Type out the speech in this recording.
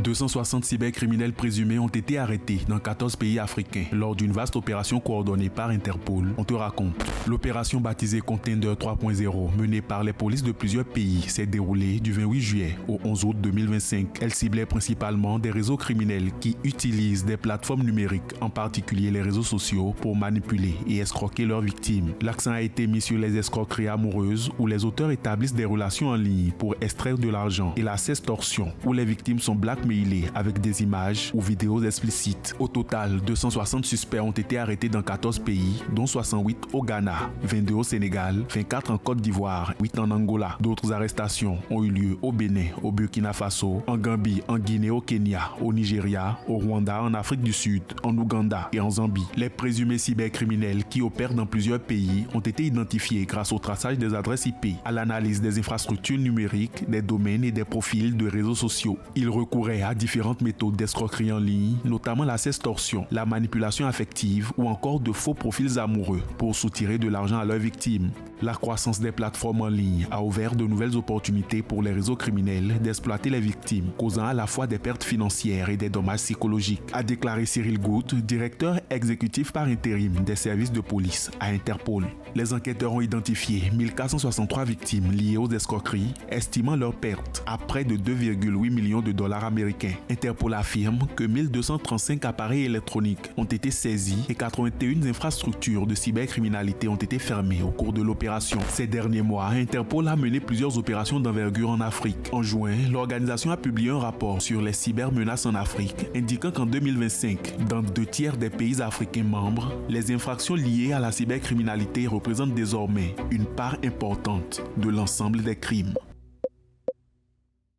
260 cybercriminels présumés ont été arrêtés dans 14 pays africains lors d'une vaste opération coordonnée par Interpol. On te raconte. L'opération baptisée Contender 3.0, menée par les polices de plusieurs pays, s'est déroulée du 28 juillet au 11 août 2025. Elle ciblait principalement des réseaux criminels qui utilisent des plateformes numériques, en particulier les réseaux sociaux, pour manipuler et escroquer leurs victimes. L'accent a été mis sur les escroqueries amoureuses où les auteurs établissent des relations en ligne pour extraire de l'argent, et la sextorsion où les victimes sont blackmailées avec des images ou vidéos explicites. Au total, 260 suspects ont été arrêtés dans 14 pays, dont 68 au Ghana, 22 au Sénégal, 24 en Côte d'Ivoire, 8 en Angola. D'autres arrestations ont eu lieu au Bénin, au Burkina Faso, en Gambie, en Guinée, au Kenya, au Nigeria, au Rwanda, en Afrique du Sud, en Ouganda et en Zambie. Les présumés cybercriminels qui opèrent dans plusieurs pays ont été identifiés grâce au traçage des adresses IP, à l'analyse des infrastructures numériques, des domaines et des profils de réseaux sociaux. Ils recouraient à différentes méthodes d'escroquerie en ligne, notamment la sextorsion, la manipulation affective ou encore de faux profils amoureux pour soutirer de l'argent à leurs victimes. La croissance des plateformes en ligne a ouvert de nouvelles opportunités pour les réseaux criminels d'exploiter les victimes, causant à la fois des pertes financières et des dommages psychologiques, a déclaré Cyril Goutte, directeur exécutif par intérim des services de police à Interpol. Les enquêteurs ont identifié 1463 victimes liées aux escroqueries, estimant leurs pertes à près de 2,8 millions de dollars américains. Interpol affirme que 1235 appareils électroniques ont été saisis et 81 infrastructures de cybercriminalité ont été fermées au cours de l'opération. Ces derniers mois, Interpol a mené plusieurs opérations d'envergure en Afrique. En juin, l'organisation a publié un rapport sur les cybermenaces en Afrique, indiquant qu'en 2025, dans 2/3 des pays africains membres, les infractions liées à la cybercriminalité représentent désormais une part importante de l'ensemble des crimes.